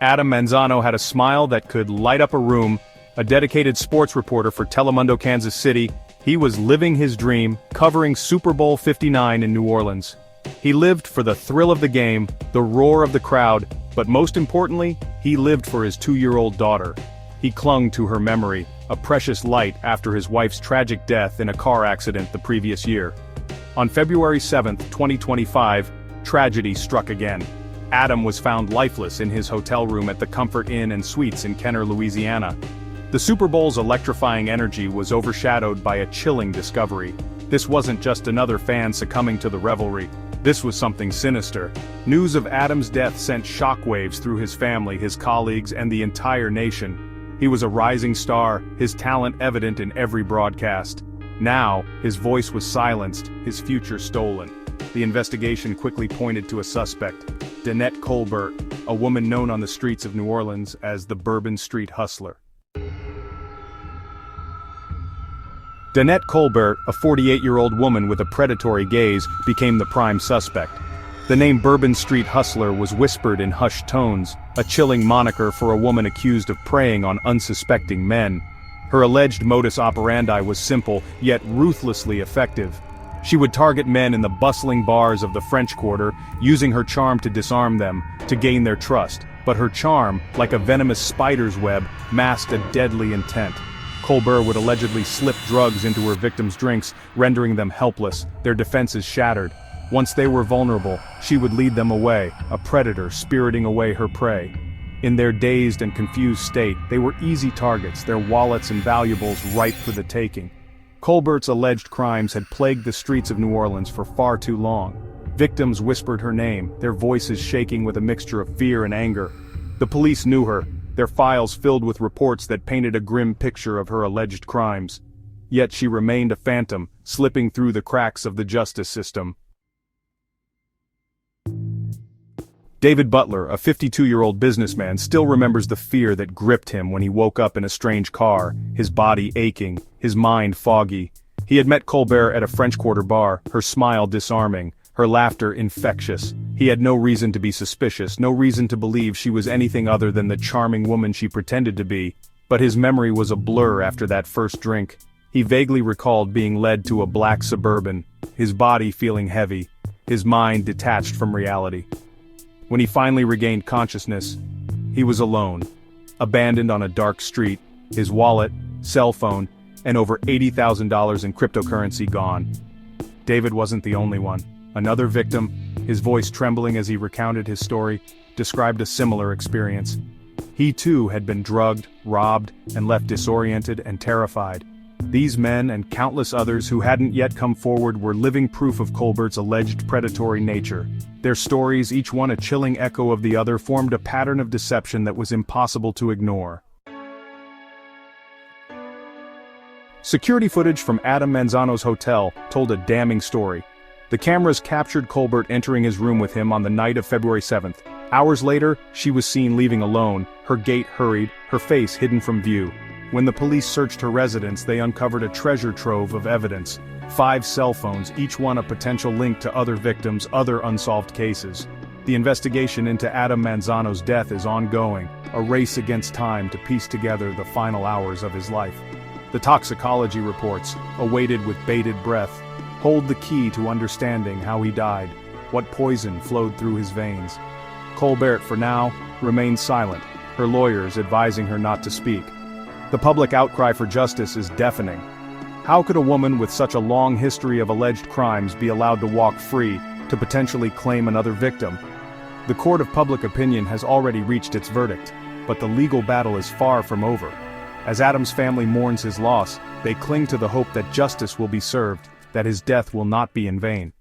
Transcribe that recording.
Adam Manzano had a smile that could light up a room, a dedicated sports reporter for Telemundo Kansas City. He was living his dream, covering Super Bowl 59 in New Orleans. He lived for the thrill of the game, the roar of the crowd, but most importantly, he lived for his 2-year-old daughter. He clung to her memory, a precious light after his wife's tragic death in a car accident the previous year. On February 7, 2025, tragedy struck again. Adam was found lifeless in his hotel room at the Comfort Inn and Suites in Kenner, Louisiana. The Super Bowl's electrifying energy was overshadowed by a chilling discovery. This wasn't just another fan succumbing to the revelry. This was something sinister. News of Adam's death sent shockwaves through his family, his colleagues, and the entire nation. He was a rising star, his talent evident in every broadcast. Now, his voice was silenced, his future stolen. The investigation quickly pointed to a suspect, Danette Colbert, a woman known on the streets of New Orleans as the Bourbon Street Hustler. Danette Colbert, a 48-year-old woman with a predatory gaze, became the prime suspect. The name Bourbon Street Hustler was whispered in hushed tones, a chilling moniker for a woman accused of preying on unsuspecting men. Her alleged modus operandi was simple, yet ruthlessly effective. She would target men in the bustling bars of the French Quarter, using her charm to disarm them, to gain their trust. But her charm, like a venomous spider's web, masked a deadly intent. Colbert would allegedly slip drugs into her victims' drinks, rendering them helpless, their defenses shattered. Once they were vulnerable, she would lead them away, a predator spiriting away her prey. In their dazed and confused state, they were easy targets, their wallets and valuables ripe for the taking. Colbert's alleged crimes had plagued the streets of New Orleans for far too long. Victims whispered her name, their voices shaking with a mixture of fear and anger. The police knew her, their files filled with reports that painted a grim picture of her alleged crimes. Yet she remained a phantom, slipping through the cracks of the justice system. David Butler, a 52-year-old businessman, still remembers the fear that gripped him when he woke up in a strange car, his body aching, his mind foggy. He had met Colbert at a French Quarter bar, her smile disarming, her laughter infectious. He had no reason to be suspicious, no reason to believe she was anything other than the charming woman she pretended to be, but his memory was a blur after that first drink. He vaguely recalled being led to a black Suburban, his body feeling heavy, his mind detached from reality. When he finally regained consciousness, he was alone, abandoned on a dark street, his wallet, cell phone, and over $80,000 in cryptocurrency gone. David wasn't the only one. Another victim, his voice trembling as he recounted his story, described a similar experience. He too had been drugged, robbed, and left disoriented and terrified. These men and countless others who hadn't yet come forward were living proof of Colbert's alleged predatory nature. Their stories, each one a chilling echo of the other, formed a pattern of deception that was impossible to ignore. Security footage from Adam Manzano's hotel told a damning story. The cameras captured Colbert entering his room with him on the night of February 7th. Hours later, she was seen leaving alone, her gait hurried, her face hidden from view. When the police searched her residence, they uncovered a treasure trove of evidence. 5 cell phones, each one a potential link to other victims, other unsolved cases. The investigation into Adam Manzano's death is ongoing, a race against time to piece together the final hours of his life. The toxicology reports, awaited with bated breath, hold the key to understanding how he died, what poison flowed through his veins. Colbert, for now, remains silent, her lawyers advising her not to speak. The public outcry for justice is deafening. How could a woman with such a long history of alleged crimes be allowed to walk free, to potentially claim another victim? The court of public opinion has already reached its verdict, but the legal battle is far from over. As Adam's family mourns his loss, they cling to the hope that justice will be served, that his death will not be in vain.